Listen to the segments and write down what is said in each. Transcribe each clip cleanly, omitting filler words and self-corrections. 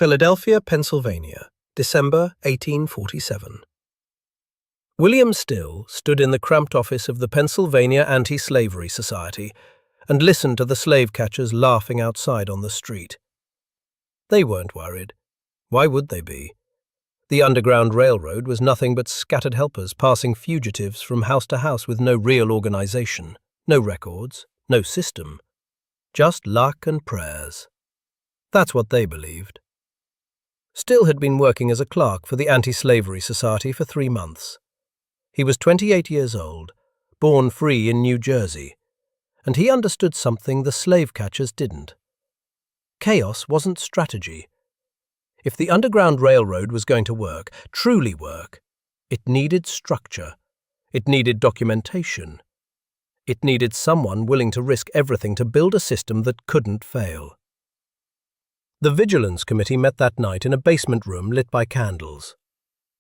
Philadelphia, Pennsylvania, December 1847. William Still stood in the cramped office of the Pennsylvania Anti-Slavery Society and listened to the slave catchers laughing outside on the street. They weren't worried. Why would they be? The Underground Railroad was nothing but scattered helpers passing fugitives from house to house with no real organization, no records, no system. Just luck and prayers. That's what they believed. Still had been working as a clerk for the Anti-Slavery Society for 3 months. He was 28 years old, born free in New Jersey, and he understood something the slave catchers didn't. Chaos wasn't strategy. If the Underground Railroad was going to work, truly work, it needed structure. It needed documentation. It needed someone willing to risk everything to build a system that couldn't fail. The Vigilance Committee met that night in a basement room lit by candles.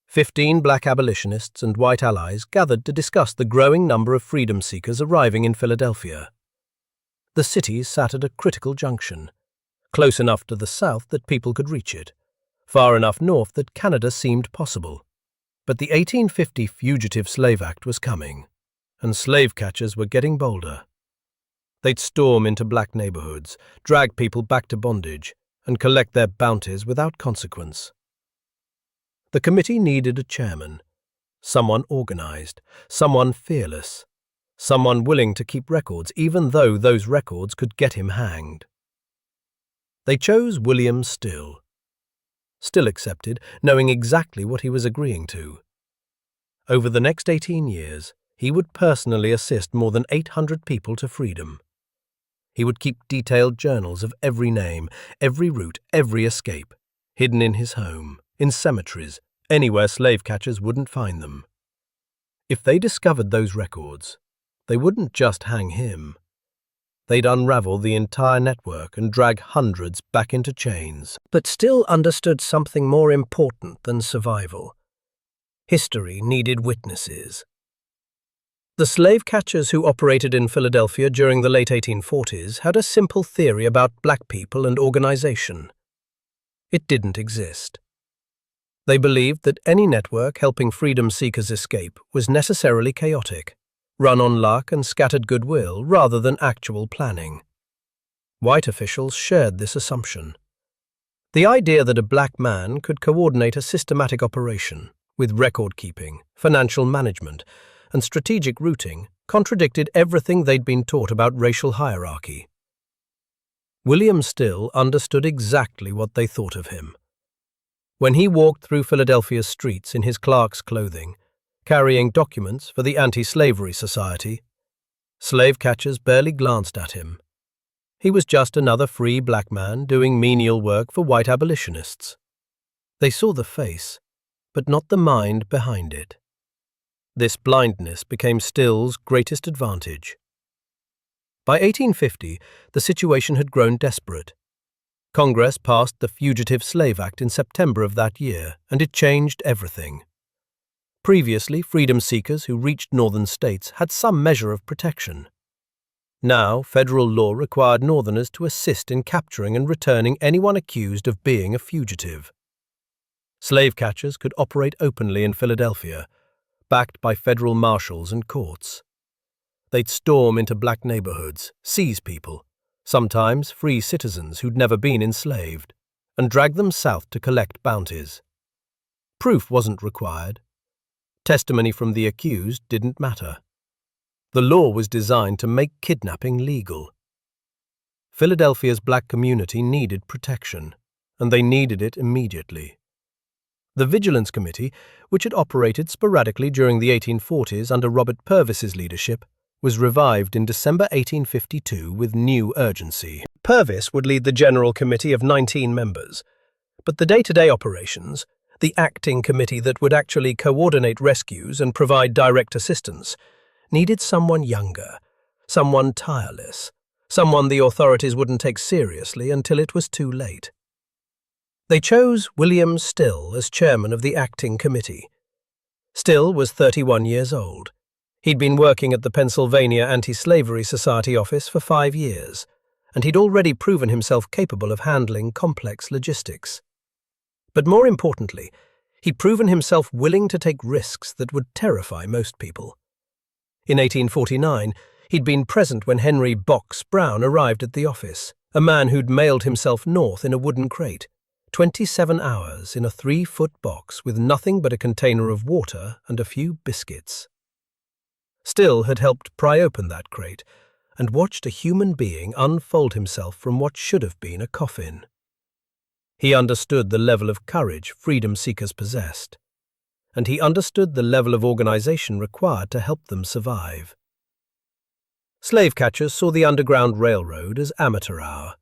15 black abolitionists and white allies gathered to discuss the growing number of freedom seekers arriving in Philadelphia. The city sat at a critical junction, close enough to the south that people could reach it, far enough north that Canada seemed possible. But the 1850 Fugitive Slave Act was coming, and slave catchers were getting bolder. They'd storm into black neighborhoods, drag people back to bondage, and collect their bounties without consequence. The committee needed a chairman, someone organized, someone fearless, someone willing to keep records even though those records could get him hanged. They chose William Still. Still accepted, knowing exactly what he was agreeing to. Over the next 18 years, he would personally assist more than 800 people to freedom. He would keep detailed journals of every name, every route, every escape, hidden in his home, in cemeteries, anywhere slave catchers wouldn't find them. If they discovered those records, they wouldn't just hang him. They'd unravel the entire network and drag hundreds back into chains. But Still understood something more important than survival. History needed witnesses. The slave catchers who operated in Philadelphia during the late 1840s had a simple theory about black people and organization. It didn't exist. They believed that any network helping freedom seekers escape was necessarily chaotic, run on luck and scattered goodwill rather than actual planning. White officials shared this assumption. The idea that a black man could coordinate a systematic operation with record-keeping, financial management, and strategic routing contradicted everything they'd been taught about racial hierarchy. William Still understood exactly what they thought of him. When he walked through Philadelphia's streets in his clerk's clothing, carrying documents for the Anti-Slavery Society, slave catchers barely glanced at him. He was just another free black man doing menial work for white abolitionists. They saw the face, but not the mind behind it. This blindness became Still's greatest advantage. By 1850, the situation had grown desperate. Congress passed the Fugitive Slave Act in September of that year, and it changed everything. Previously, freedom seekers who reached northern states had some measure of protection. Now, federal law required northerners to assist in capturing and returning anyone accused of being a fugitive. Slave catchers could operate openly in Philadelphia, backed by federal marshals and courts. They'd storm into black neighborhoods, seize people, sometimes free citizens who'd never been enslaved, and drag them south to collect bounties. Proof wasn't required. Testimony from the accused didn't matter. The law was designed to make kidnapping legal. Philadelphia's black community needed protection, and they needed it immediately. The Vigilance Committee, which had operated sporadically during the 1840s under Robert Purvis's leadership, was revived in December 1852 with new urgency. Purvis would lead the General Committee of 19 members, but the day-to-day operations, the acting committee that would actually coordinate rescues and provide direct assistance, needed someone younger, someone tireless, someone the authorities wouldn't take seriously until it was too late. They chose William Still as chairman of the acting committee. Still was 31 years old. He'd been working at the Pennsylvania Anti-Slavery Society office for 5 years, and he'd already proven himself capable of handling complex logistics. But more importantly, he'd proven himself willing to take risks that would terrify most people. In 1849, he'd been present when Henry Box Brown arrived at the office, a man who'd mailed himself north in a wooden crate, 27 hours in a 3-foot box with nothing but a container of water and a few biscuits. Still had helped pry open that crate and watched a human being unfold himself from what should have been a coffin. He understood the level of courage freedom seekers possessed, and he understood the level of organization required to help them survive. Slave catchers saw the Underground Railroad as amateur hour,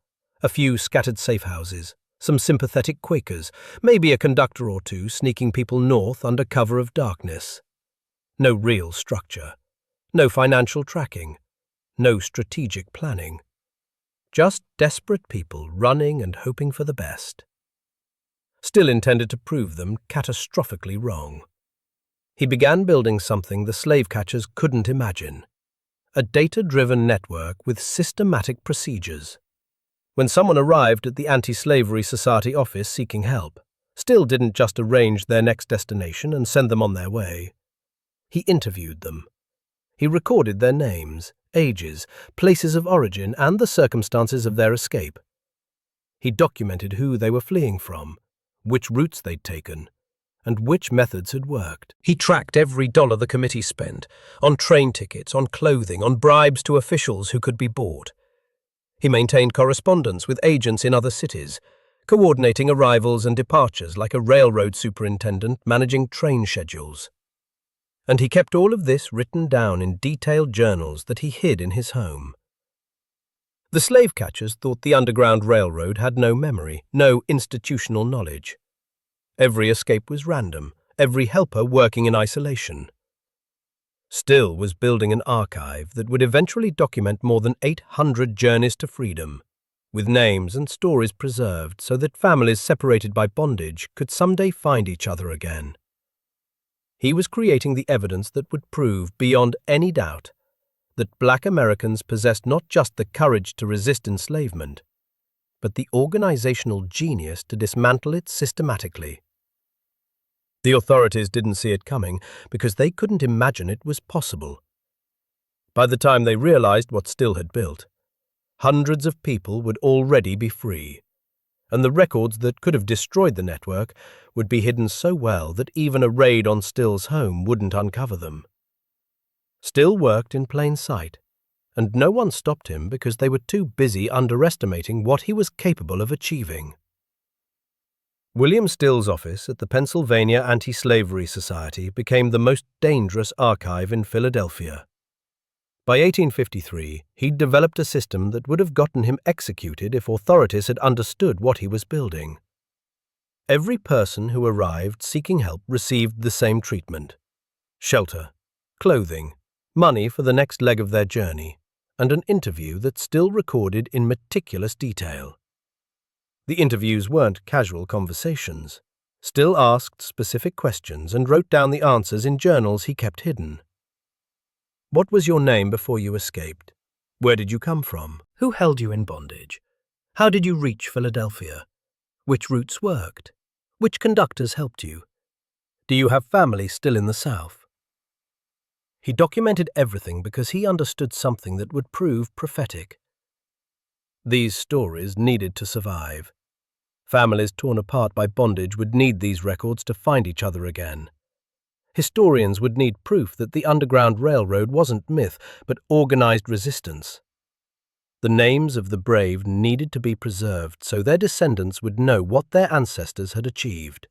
a few scattered safe houses, some sympathetic Quakers, maybe a conductor or two sneaking people north under cover of darkness. No real structure, no financial tracking, no strategic planning. Just desperate people running and hoping for the best. Still intended to prove them catastrophically wrong. He began building something the slave catchers couldn't imagine. A data-driven network with systematic procedures. When someone arrived at the Anti-Slavery Society office seeking help, Still didn't just arrange their next destination and send them on their way. He interviewed them. He recorded their names, ages, places of origin, and the circumstances of their escape. He documented who they were fleeing from, which routes they'd taken, and which methods had worked. He tracked every dollar the committee spent, on train tickets, on clothing, on bribes to officials who could be bought. He maintained correspondence with agents in other cities, coordinating arrivals and departures like a railroad superintendent managing train schedules. And he kept all of this written down in detailed journals that he hid in his home. The slave catchers thought the Underground Railroad had no memory, no institutional knowledge. Every escape was random, every helper working in isolation. Still was building an archive that would eventually document more than 800 journeys to freedom, with names and stories preserved so that families separated by bondage could someday find each other again. He was creating the evidence that would prove, beyond any doubt, that Black Americans possessed not just the courage to resist enslavement, but the organizational genius to dismantle it systematically. The authorities didn't see it coming because they couldn't imagine it was possible. By the time they realized what Still had built, hundreds of people would already be free, and the records that could have destroyed the network would be hidden so well that even a raid on Still's home wouldn't uncover them. Still worked in plain sight, and no one stopped him because they were too busy underestimating what he was capable of achieving. William Still's office at the Pennsylvania Anti-Slavery Society became the most dangerous archive in Philadelphia. By 1853, he'd developed a system that would have gotten him executed if authorities had understood what he was building. Every person who arrived seeking help received the same treatment: shelter, clothing, money for the next leg of their journey, and an interview that Still recorded in meticulous detail. The interviews weren't casual conversations. Still asked specific questions and wrote down the answers in journals he kept hidden. What was your name before you escaped? Where did you come from? Who held you in bondage? How did you reach Philadelphia? Which routes worked? Which conductors helped you? Do you have family still in the South? He documented everything because he understood something that would prove prophetic. These stories needed to survive. Families torn apart by bondage would need these records to find each other again. Historians would need proof that the Underground Railroad wasn't myth, but organized resistance. The names of the brave needed to be preserved so their descendants would know what their ancestors had achieved.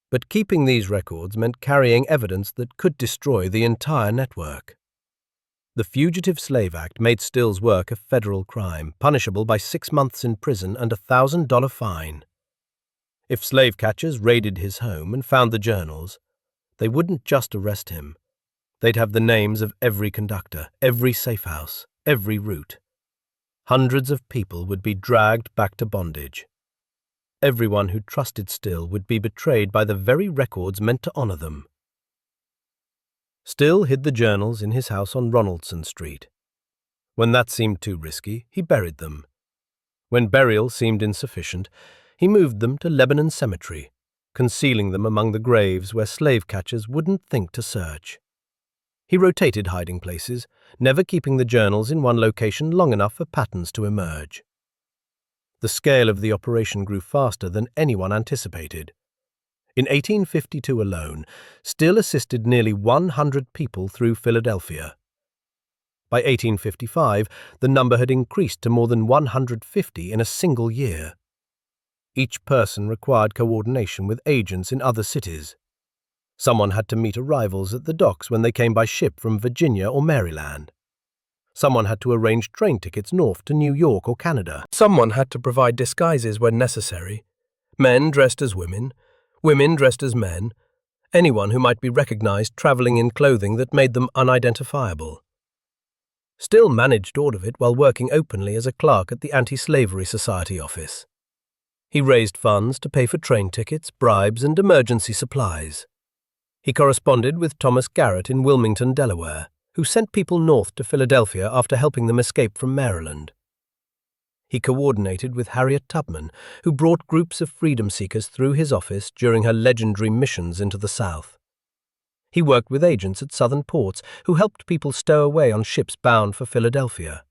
But keeping these records meant carrying evidence that could destroy the entire network. The Fugitive Slave Act made Still's work a federal crime, punishable by 6 months in prison and a $1,000 fine. If slave catchers raided his home and found the journals, they wouldn't just arrest him. They'd have the names of every conductor, every safe house, every route. Hundreds of people would be dragged back to bondage. Everyone who trusted Still would be betrayed by the very records meant to honor them. Still hid the journals in his house on Ronaldson Street. When that seemed too risky, he buried them. When burial seemed insufficient, He moved them to Lebanon Cemetery, concealing them among the graves where slave catchers wouldn't think to search. He rotated hiding places, never keeping the journals in one location long enough for patterns to emerge. The scale of the operation grew faster than anyone anticipated. In 1852 alone, Still assisted nearly 100 people through Philadelphia. By 1855, the number had increased to more than 150 in a single year. Each person required coordination with agents in other cities. Someone had to meet arrivals at the docks when they came by ship from Virginia or Maryland. Someone had to arrange train tickets north to New York or Canada. Someone had to provide disguises when necessary. Men dressed as women, women dressed as men, anyone who might be recognized traveling in clothing that made them unidentifiable. Still managed all of it while working openly as a clerk at the Anti-Slavery Society office. He raised funds to pay for train tickets, bribes, and emergency supplies. He corresponded with Thomas Garrett in Wilmington, Delaware, who sent people north to Philadelphia after helping them escape from Maryland. He coordinated with Harriet Tubman, who brought groups of freedom seekers through his office during her legendary missions into the South. He worked with agents at southern ports who helped people stow away on ships bound for Philadelphia.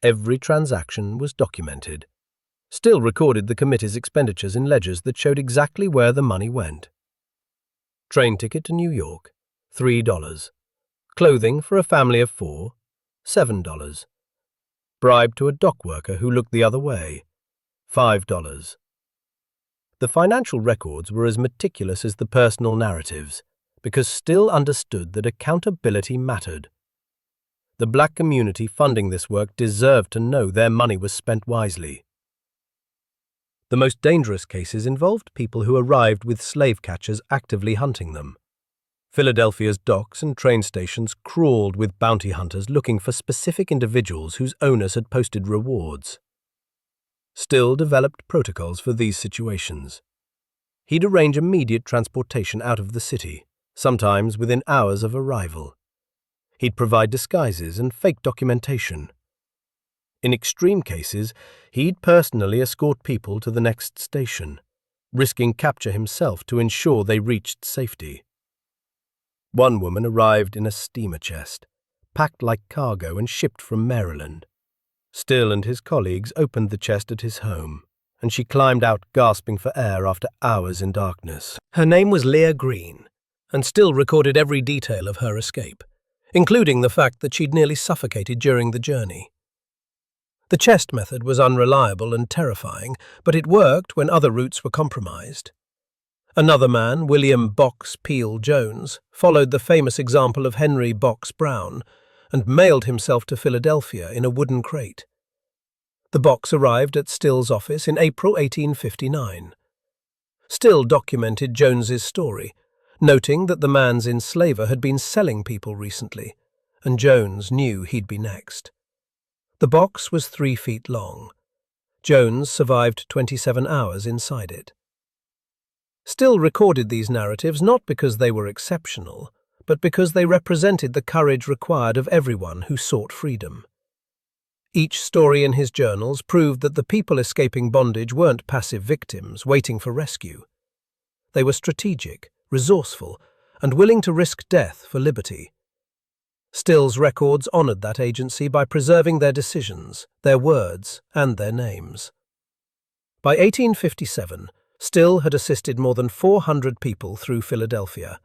Every transaction was documented. Still recorded the committee's expenditures in ledgers that showed exactly where the money went. Train ticket to New York, $3. Clothing for a family of 4, $7. Bribe to a dock worker who looked the other way, $5. The financial records were as meticulous as the personal narratives, because Still understood that accountability mattered. The black community funding this work deserved to know their money was spent wisely. The most dangerous cases involved people who arrived with slave catchers actively hunting them. Philadelphia's docks and train stations crawled with bounty hunters looking for specific individuals whose owners had posted rewards. Still developed protocols for these situations. He'd arrange immediate transportation out of the city, sometimes within hours of arrival. He'd provide disguises and fake documentation. In extreme cases, he'd personally escort people to the next station, risking capture himself to ensure they reached safety. One woman arrived in a steamer chest, packed like cargo and shipped from Maryland. Still and his colleagues opened the chest at his home, and she climbed out gasping for air after hours in darkness. Her name was Leah Green, and Still recorded every detail of her escape, including the fact that she'd nearly suffocated during the journey. The chest method was unreliable and terrifying, but it worked when other routes were compromised. Another man, William Box Peel Jones, followed the famous example of Henry Box Brown and mailed himself to Philadelphia in a wooden crate. The box arrived at Still's office in April 1859. Still documented Jones's story, noting that the man's enslaver had been selling people recently, and Jones knew he'd be next. The box was 3 feet long. Jones survived 27 hours inside it. Still recorded these narratives not because they were exceptional, but because they represented the courage required of everyone who sought freedom. Each story in his journals proved that the people escaping bondage weren't passive victims waiting for rescue. They were strategic, resourceful, and willing to risk death for liberty. Still's records honored that agency by preserving their decisions, their words, and their names. By 1857, Still had assisted more than 400 people through Philadelphia,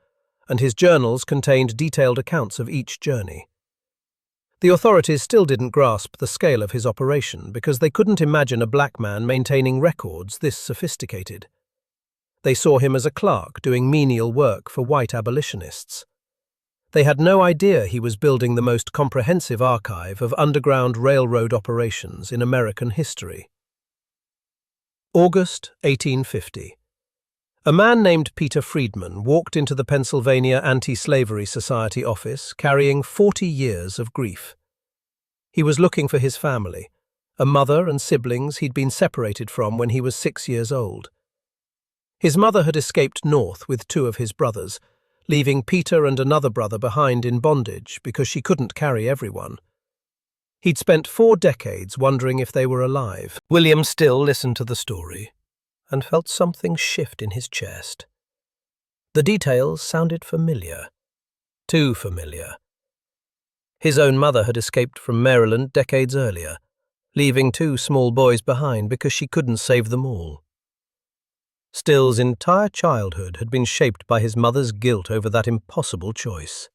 and his journals contained detailed accounts of each journey. The authorities still didn't grasp the scale of his operation because they couldn't imagine a black man maintaining records this sophisticated. They saw him as a clerk doing menial work for white abolitionists. They had no idea he was building the most comprehensive archive of underground railroad operations in American history. August 1850. A man named Peter Friedman walked into the Pennsylvania Anti-Slavery Society office carrying 40 years of grief. He was looking for his family, a mother and siblings he'd been separated from when he was 6 years old. His mother had escaped north with 2 of his brothers, leaving Peter and another brother behind in bondage because she couldn't carry everyone. He'd spent 4 decades wondering if they were alive. William Still listened to the story, and felt something shift in his chest. The details sounded familiar. Too familiar. His own mother had escaped from Maryland decades earlier, leaving 2 small boys behind because she couldn't save them all. Still's entire childhood had been shaped by his mother's guilt over that impossible choice.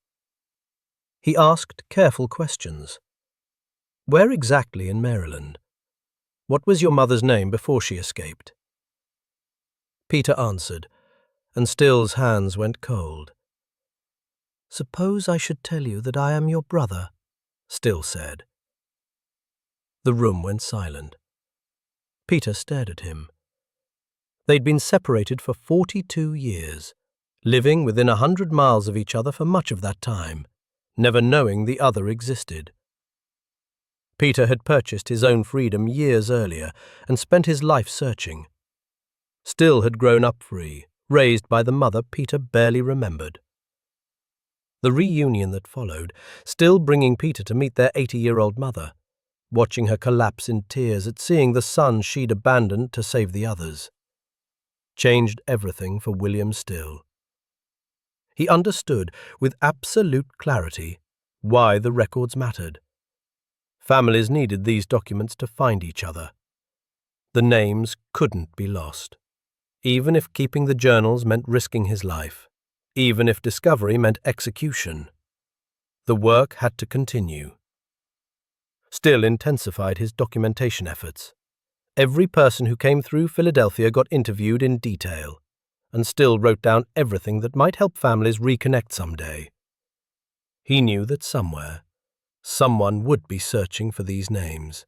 He asked careful questions. Where exactly in Maryland? What was your mother's name before she escaped? Peter answered, and Still's hands went cold. Suppose I should tell you that I am your brother, Still said. The room went silent. Peter stared at him. They'd been separated for 42 years, living within 100 miles of each other for much of that time, never knowing the other existed. Peter had purchased his own freedom years earlier and spent his life searching. Still had grown up free, raised by the mother Peter barely remembered. The reunion that followed, Still bringing Peter to meet their 80-year-old mother, watching her collapse in tears at seeing the son she'd abandoned to save the others, changed everything for William Still. He understood with absolute clarity why the records mattered. Families needed these documents to find each other. The names couldn't be lost, even if keeping the journals meant risking his life, even if discovery meant execution. The work had to continue. Still intensified his documentation efforts. Every person who came through Philadelphia got interviewed in detail, and Still wrote down everything that might help families reconnect someday. He knew that somewhere, someone would be searching for these names.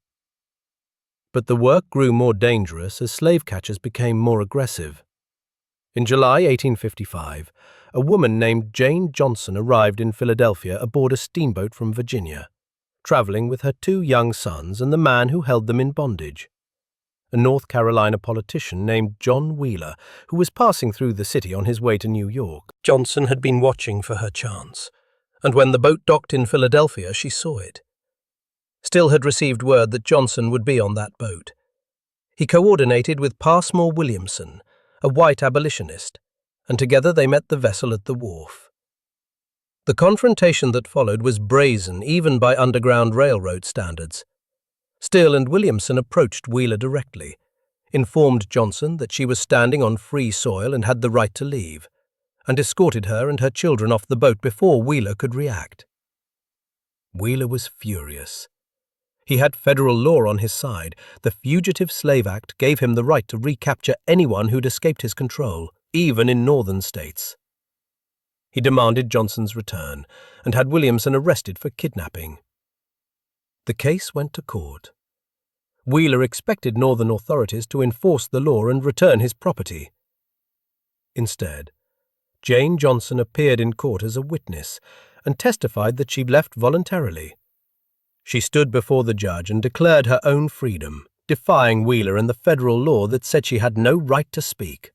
But the work grew more dangerous as slave catchers became more aggressive. In July 1855, a woman named Jane Johnson arrived in Philadelphia aboard a steamboat from Virginia, traveling with her 2 young sons and the man who held them in bondage, a North Carolina politician named John Wheeler, who was passing through the city on his way to New York. Johnson had been watching for her chance, and when the boat docked in Philadelphia, she saw it. Still had received word that Johnson would be on that boat. He coordinated with Passmore Williamson, a white abolitionist, and together they met the vessel at the wharf. The confrontation that followed was brazen even by Underground Railroad standards. Still and Williamson approached Wheeler directly, informed Johnson that she was standing on free soil and had the right to leave, and escorted her and her children off the boat before Wheeler could react. Wheeler was furious. He had federal law on his side. The Fugitive Slave Act gave him the right to recapture anyone who'd escaped his control, even in northern states. He demanded Johnson's return and had Williamson arrested for kidnapping. The case went to court. Wheeler expected northern authorities to enforce the law and return his property. Instead, Jane Johnson appeared in court as a witness and testified that she'd left voluntarily. She stood before the judge and declared her own freedom, defying Wheeler and the federal law that said she had no right to speak.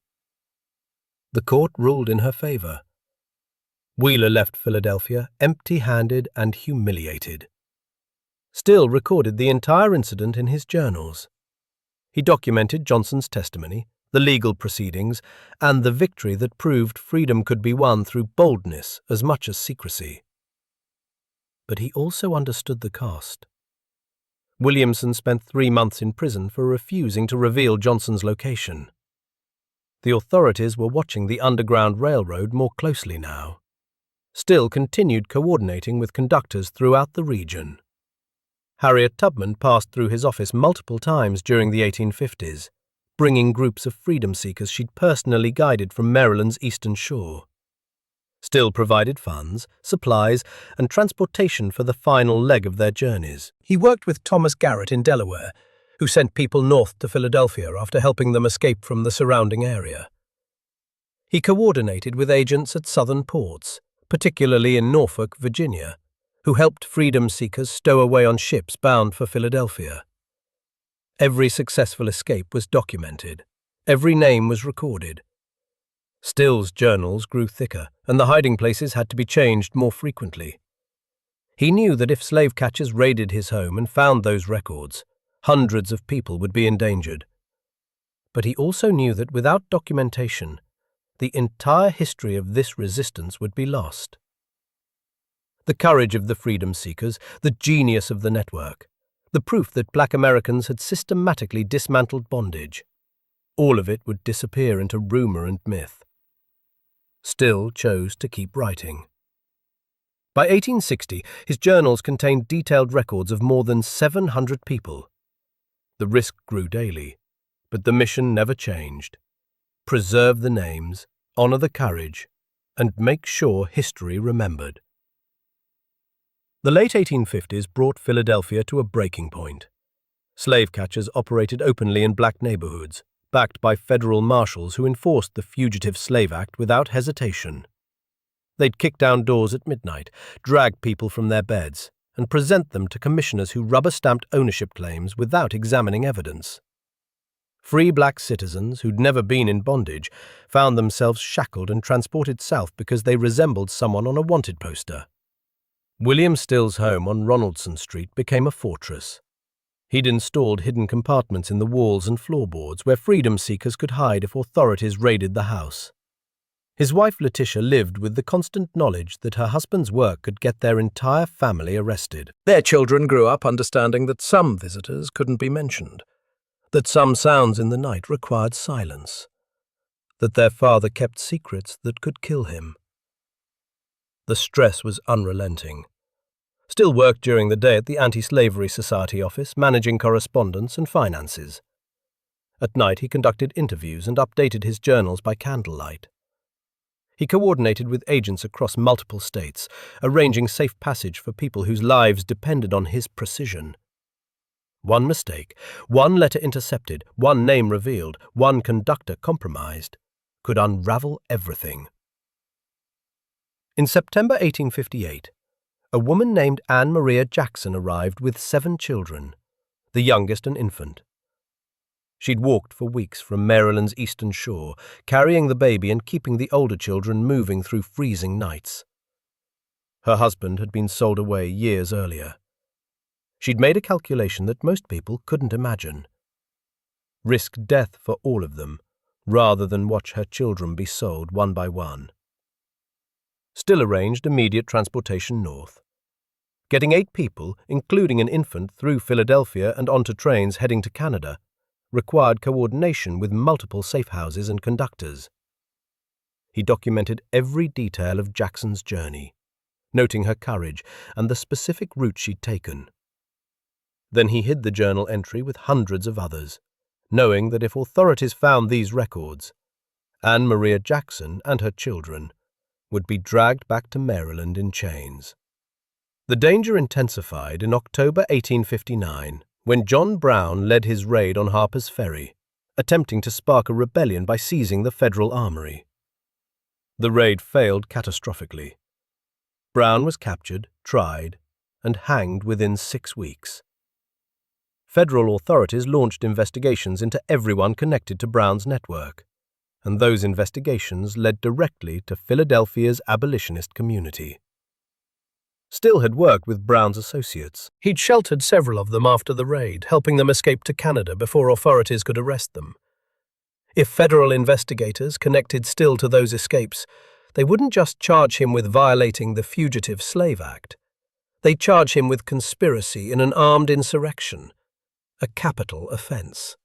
The court ruled in her favor. Wheeler left Philadelphia empty-handed and humiliated. Still recorded the entire incident in his journals. He documented Johnson's testimony, the legal proceedings, and the victory that proved freedom could be won through boldness as much as secrecy. But he also understood the cost. Williamson spent 3 months in prison for refusing to reveal Johnson's location. The authorities were watching the Underground Railroad more closely now. Still continued coordinating with conductors throughout the region. Harriet Tubman passed through his office multiple times during the 1850s, bringing groups of freedom seekers she'd personally guided from Maryland's eastern shore. Still provided funds, supplies, and transportation for the final leg of their journeys. He worked with Thomas Garrett in Delaware, who sent people north to Philadelphia after helping them escape from the surrounding area. He coordinated with agents at southern ports, particularly in Norfolk, Virginia, who helped freedom seekers stow away on ships bound for Philadelphia. Every successful escape was documented. Every name was recorded. Still's journals grew thicker, and the hiding places had to be changed more frequently. He knew that if slave catchers raided his home and found those records, hundreds of people would be endangered. But he also knew that without documentation, the entire history of this resistance would be lost. The courage of the freedom seekers, the genius of the network, the proof that black Americans had systematically dismantled bondage, all of it would disappear into rumor and myth. Still chose to keep writing. By 1860, his journals contained detailed records of more than 700 people. The risk grew daily, but the mission never changed. Preserve the names, honor the courage, and make sure history remembered. The late 1850s brought Philadelphia to a breaking point. Slave catchers operated openly in black neighborhoods, backed by federal marshals who enforced the Fugitive Slave Act without hesitation. They'd kick down doors at midnight, drag people from their beds, and present them to commissioners who rubber-stamped ownership claims without examining evidence. Free black citizens who'd never been in bondage found themselves shackled and transported south because they resembled someone on a wanted poster. William Still's home on Ronaldson Street became a fortress. He'd installed hidden compartments in the walls and floorboards where freedom seekers could hide if authorities raided the house. His wife Letitia lived with the constant knowledge that her husband's work could get their entire family arrested. Their children grew up understanding that some visitors couldn't be mentioned, that some sounds in the night required silence, that their father kept secrets that could kill him. The stress was unrelenting. Still worked during the day at the Anti-Slavery Society office, managing correspondence and finances. At night he conducted interviews and updated his journals by candlelight. He coordinated with agents across multiple states, arranging safe passage for people whose lives depended on his precision. One mistake, one letter intercepted, one name revealed, one conductor compromised, could unravel everything. In September 1858, a woman named Anne Maria Jackson arrived with 7 children, the youngest an infant. She'd walked for weeks from Maryland's eastern shore, carrying the baby and keeping the older children moving through freezing nights. Her husband had been sold away years earlier. She'd made a calculation that most people couldn't imagine. Risk death for all of them, rather than watch her children be sold one by one. Still arranged immediate transportation north. Getting 8 people, including an infant, through Philadelphia and onto trains heading to Canada required coordination with multiple safe houses and conductors. He documented every detail of Jackson's journey, noting her courage and the specific route she'd taken. Then he hid the journal entry with hundreds of others, knowing that if authorities found these records, Anne Maria Jackson and her children would be dragged back to Maryland in chains. The danger intensified in October 1859 when John Brown led his raid on Harper's Ferry, attempting to spark a rebellion by seizing the federal armory. The raid failed catastrophically. Brown was captured, tried, and hanged within 6 weeks. Federal authorities launched investigations into everyone connected to Brown's network, and those investigations led directly to Philadelphia's abolitionist community. Still had worked with Brown's associates. He'd sheltered several of them after the raid, helping them escape to Canada before authorities could arrest them. If federal investigators connected Still to those escapes, they wouldn't just charge him with violating the Fugitive Slave Act. They'd charge him with conspiracy in an armed insurrection, a capital offense.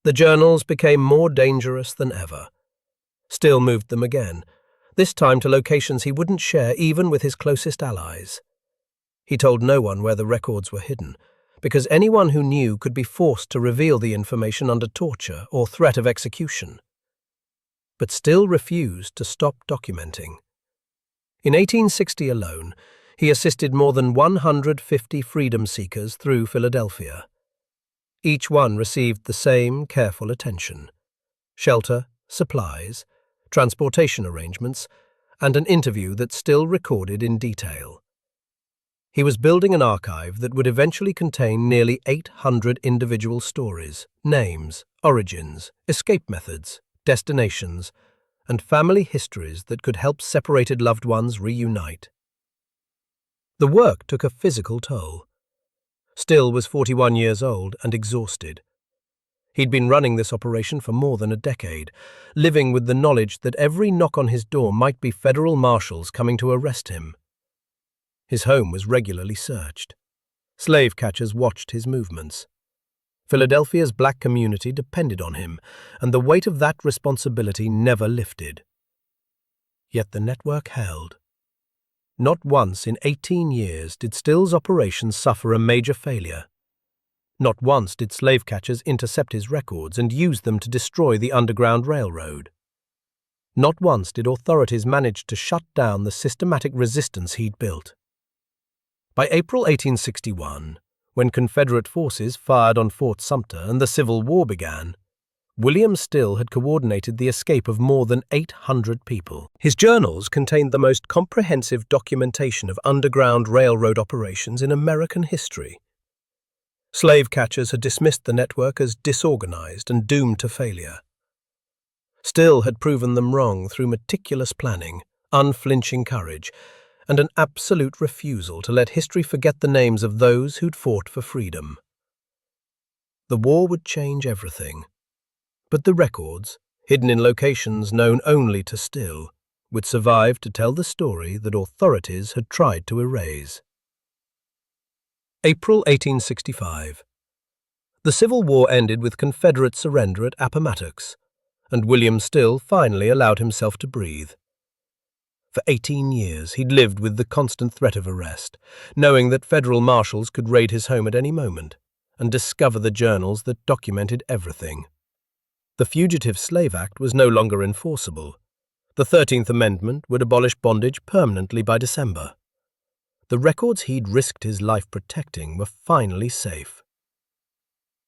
The journals became more dangerous than ever. Still moved them again, this time to locations he wouldn't share even with his closest allies. He told no one where the records were hidden, because anyone who knew could be forced to reveal the information under torture or threat of execution. But Still refused to stop documenting. In 1860 alone, he assisted more than 150 freedom seekers through Philadelphia. Each one received the same careful attention: shelter, supplies, transportation arrangements, and an interview that Still recorded in detail. He was building an archive that would eventually contain nearly 800 individual stories, names, origins, escape methods, destinations, and family histories that could help separated loved ones reunite. The work took a physical toll. Still was 41 years old and exhausted. He'd been running this operation for more than a decade, living with the knowledge that every knock on his door might be federal marshals coming to arrest him. His home was regularly searched. Slave catchers watched his movements. Philadelphia's black community depended on him, and the weight of that responsibility never lifted. Yet the network held. Not once in 18 years did Still's operations suffer a major failure. Not once did slave catchers intercept his records and use them to destroy the Underground Railroad. Not once did authorities manage to shut down the systematic resistance he'd built. By April 1861, when Confederate forces fired on Fort Sumter and the Civil War began, William Still had coordinated the escape of more than 800 people. His journals contained the most comprehensive documentation of Underground Railroad operations in American history. Slave catchers had dismissed the network as disorganized and doomed to failure. Still had proven them wrong through meticulous planning, unflinching courage, and an absolute refusal to let history forget the names of those who'd fought for freedom. The war would change everything, but the records, hidden in locations known only to Still, would survive to tell the story that authorities had tried to erase. April 1865. The Civil War ended with Confederate surrender at Appomattox, and William Still finally allowed himself to breathe. For 18 years he'd lived with the constant threat of arrest, knowing that federal marshals could raid his home at any moment and discover the journals that documented everything. The Fugitive Slave Act was no longer enforceable. The 13th Amendment would abolish bondage permanently by December. The records he'd risked his life protecting were finally safe.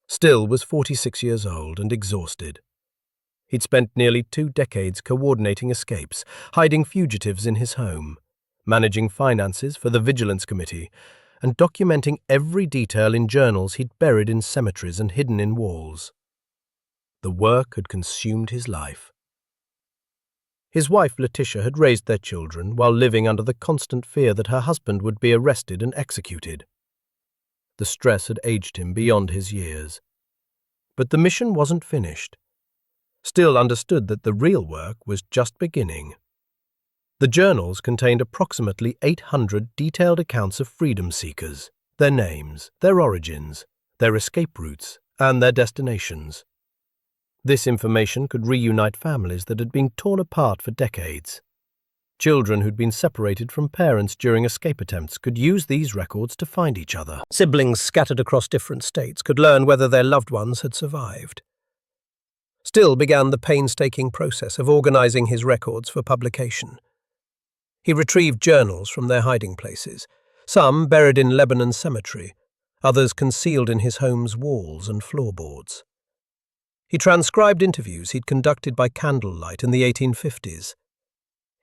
Still was 46 years old and exhausted. He'd spent nearly 2 decades coordinating escapes, hiding fugitives in his home, managing finances for the Vigilance Committee, and documenting every detail in journals he'd buried in cemeteries and hidden in walls. The work had consumed his life. His wife Letitia had raised their children while living under the constant fear that her husband would be arrested and executed. The stress had aged him beyond his years. But the mission wasn't finished. Still understood that the real work was just beginning. The journals contained approximately 800 detailed accounts of freedom seekers, their names, their origins, their escape routes, and their destinations. This information could reunite families that had been torn apart for decades. Children who'd been separated from parents during escape attempts could use these records to find each other. Siblings scattered across different states could learn whether their loved ones had survived. Still began the painstaking process of organizing his records for publication. He retrieved journals from their hiding places, some buried in Lebanon Cemetery, others concealed in his home's walls and floorboards. He transcribed interviews he'd conducted by candlelight in the 1850s.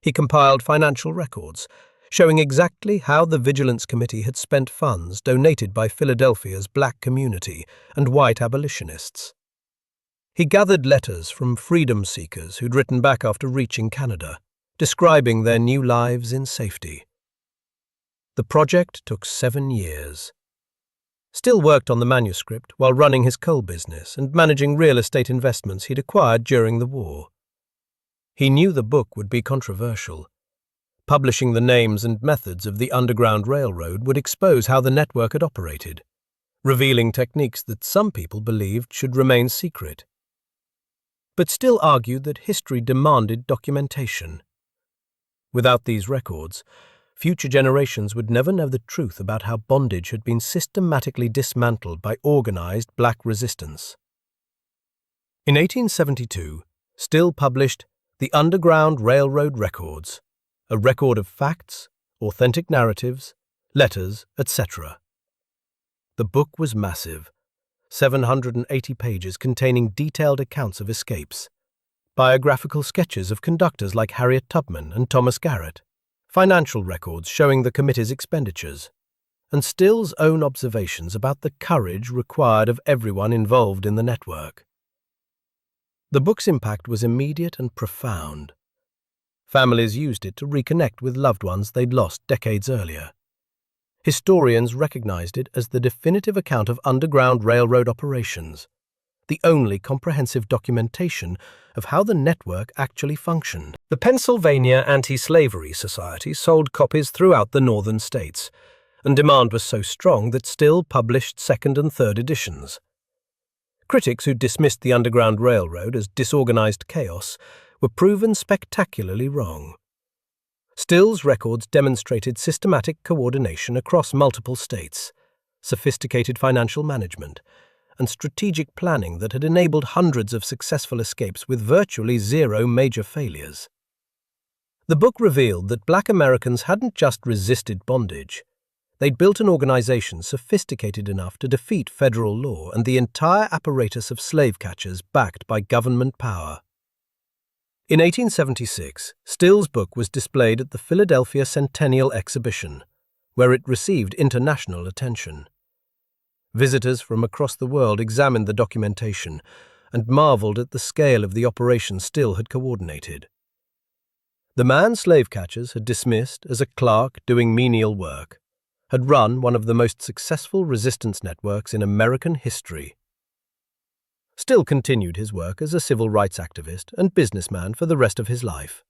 He compiled financial records, showing exactly how the Vigilance Committee had spent funds donated by Philadelphia's black community and white abolitionists. He gathered letters from freedom seekers who'd written back after reaching Canada, describing their new lives in safety. The project took 7 years. Still worked on the manuscript while running his coal business and managing real estate investments he'd acquired during the war. He knew the book would be controversial. Publishing the names and methods of the Underground Railroad would expose how the network had operated, revealing techniques that some people believed should remain secret. But Still argued that history demanded documentation. Without these records, future generations would never know the truth about how bondage had been systematically dismantled by organized black resistance. In 1872, Still published The Underground Railroad Records, a record of facts, authentic narratives, letters, etc. The book was massive, 780 pages containing detailed accounts of escapes, biographical sketches of conductors like Harriet Tubman and Thomas Garrett, financial records showing the committee's expenditures, and Still's own observations about the courage required of everyone involved in the network. The book's impact was immediate and profound. Families used it to reconnect with loved ones they'd lost decades earlier. Historians recognized it as the definitive account of Underground Railroad operations, the only comprehensive documentation of how the network actually functioned. The Pennsylvania Anti-Slavery Society sold copies throughout the northern states, and demand was so strong that Still published second and third editions. Critics who dismissed the Underground Railroad as disorganized chaos were proven spectacularly wrong. Still's records demonstrated systematic coordination across multiple states, sophisticated financial management, and strategic planning that had enabled hundreds of successful escapes with virtually zero major failures. The book revealed that Black Americans hadn't just resisted bondage. They'd built an organization sophisticated enough to defeat federal law and the entire apparatus of slave catchers backed by government power. In 1876, Still's book was displayed at the Philadelphia Centennial Exhibition, where it received international attention. Visitors from across the world examined the documentation and marveled at the scale of the operation Still had coordinated. The man slave catchers had dismissed as a clerk doing menial work had run one of the most successful resistance networks in American history. Still continued his work as a civil rights activist and businessman for the rest of his life.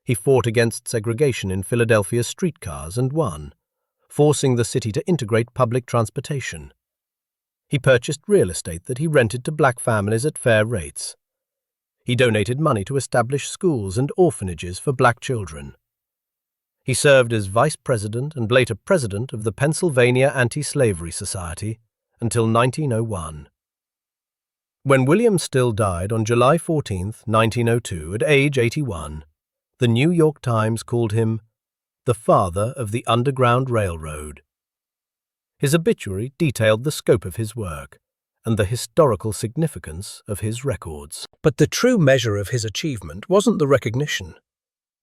He fought against segregation in Philadelphia's streetcars and won, forcing the city to integrate public transportation. He purchased real estate that he rented to black families at fair rates. He donated money to establish schools and orphanages for black children. He served as vice president and later president of the Pennsylvania Anti-Slavery Society until 1901. When William Still died on July 14, 1902, at age 81, the New York Times called him the father of the Underground Railroad. His obituary detailed the scope of his work and the historical significance of his records. But the true measure of his achievement wasn't the recognition.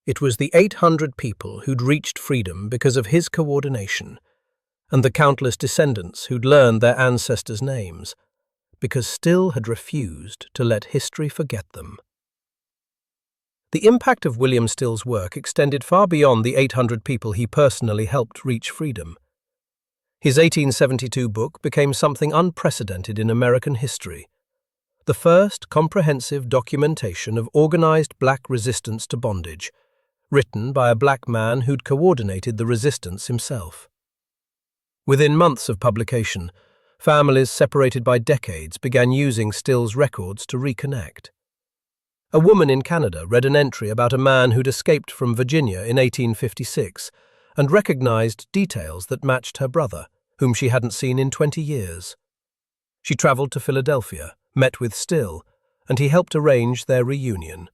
It was the 800 people who'd reached freedom because of his coordination, and the countless descendants who'd learned their ancestors' names, because Still had refused to let history forget them. The impact of William Still's work extended far beyond the 800 people he personally helped reach freedom. His 1872 book became something unprecedented in American history, the first comprehensive documentation of organized black resistance to bondage, written by a black man who'd coordinated the resistance himself. Within months of publication, families separated by decades began using Still's records to reconnect. A woman in Canada read an entry about a man who'd escaped from Virginia in 1856 and recognized details that matched her brother, whom she hadn't seen in 20 years. She traveled to Philadelphia, met with Still, and he helped arrange their reunion.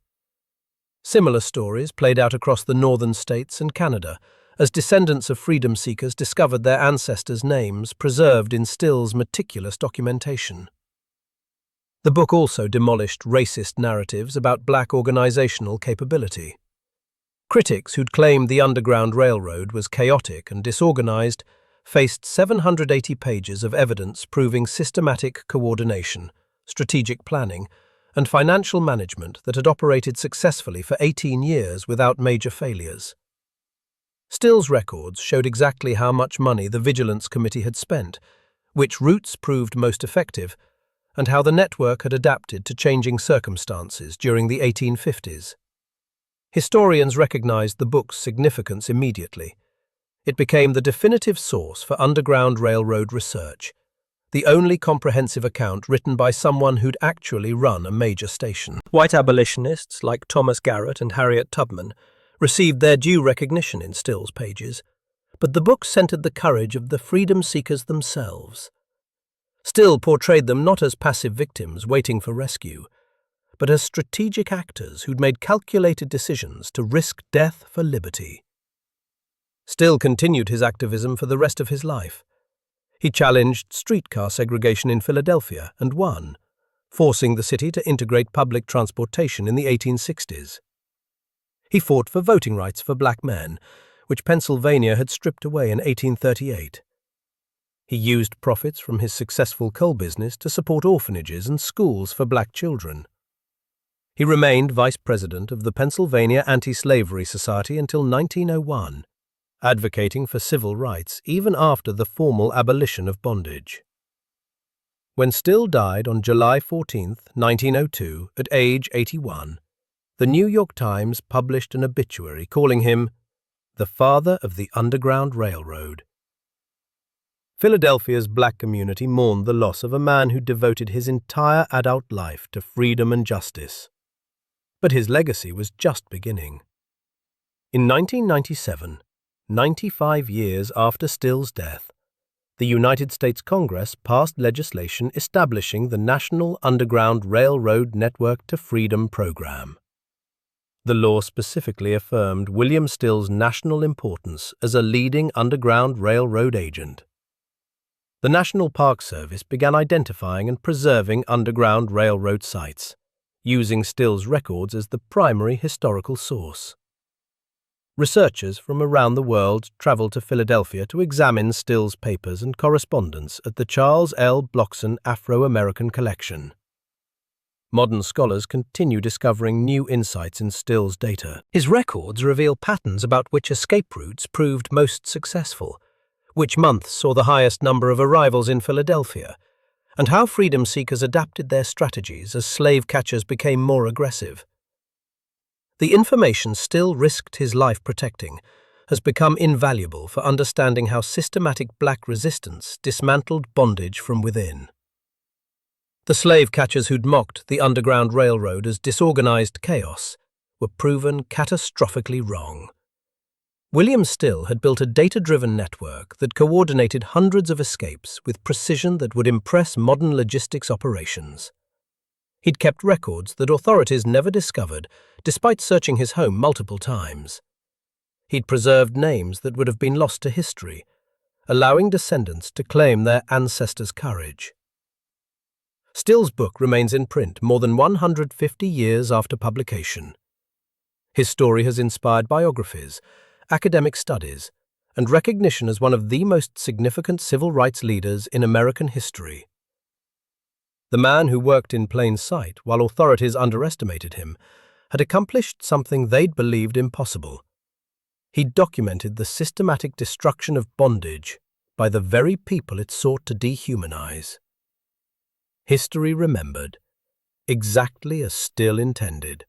Similar stories played out across the northern states and Canada as descendants of freedom seekers discovered their ancestors' names preserved in Still's meticulous documentation. The book also demolished racist narratives about black organizational capability. Critics who'd claimed the Underground Railroad was chaotic and disorganized faced 780 pages of evidence proving systematic coordination, strategic planning, and financial management that had operated successfully for 18 years without major failures. Still's records showed exactly how much money the Vigilance Committee had spent, which routes proved most effective, and how the network had adapted to changing circumstances during the 1850s. Historians recognized the book's significance immediately. It became the definitive source for Underground Railroad research, the only comprehensive account written by someone who'd actually run a major station. White abolitionists like Thomas Garrett and Harriet Tubman received their due recognition in Still's pages, but the book centered the courage of the freedom seekers themselves. Still portrayed them not as passive victims waiting for rescue, but as strategic actors who'd made calculated decisions to risk death for liberty. Still continued his activism for the rest of his life. He challenged streetcar segregation in Philadelphia and won, forcing the city to integrate public transportation in the 1860s. He fought for voting rights for black men, which Pennsylvania had stripped away in 1838. He used profits from his successful coal business to support orphanages and schools for black children. He remained vice president of the Pennsylvania Anti-Slavery Society until 1901, advocating for civil rights even after the formal abolition of bondage. When Still died on July 14, 1902, at age 81, the New York Times published an obituary calling him the father of the Underground Railroad. Philadelphia's black community mourned the loss of a man who devoted his entire adult life to freedom and justice. But his legacy was just beginning. In 1997, 95 years after Still's death, the United States Congress passed legislation establishing the National Underground Railroad Network to Freedom program. The law specifically affirmed William Still's national importance as a leading Underground Railroad agent. The National Park Service began identifying and preserving Underground Railroad sites, using Still's records as the primary historical source. Researchers from around the world traveled to Philadelphia to examine Still's papers and correspondence at the Charles L. Blockson Afro-American Collection. Modern scholars continue discovering new insights in Still's data. His records reveal patterns about which escape routes proved most successful, which months saw the highest number of arrivals in Philadelphia, and how freedom seekers adapted their strategies as slave catchers became more aggressive. The information Still risked his life protecting has become invaluable for understanding how systematic black resistance dismantled bondage from within. The slave catchers who'd mocked the Underground Railroad as disorganized chaos were proven catastrophically wrong. William Still had built a data-driven network that coordinated hundreds of escapes with precision that would impress modern logistics operations. He'd kept records that authorities never discovered, despite searching his home multiple times. He'd preserved names that would have been lost to history, allowing descendants to claim their ancestors' courage. Still's book remains in print more than 150 years after publication. His story has inspired biographies, academic studies, and recognition as one of the most significant civil rights leaders in American history. The man who worked in plain sight while authorities underestimated him had accomplished something they'd believed impossible. He documented the systematic destruction of bondage by the very people it sought to dehumanize. History remembered, exactly as Still intended.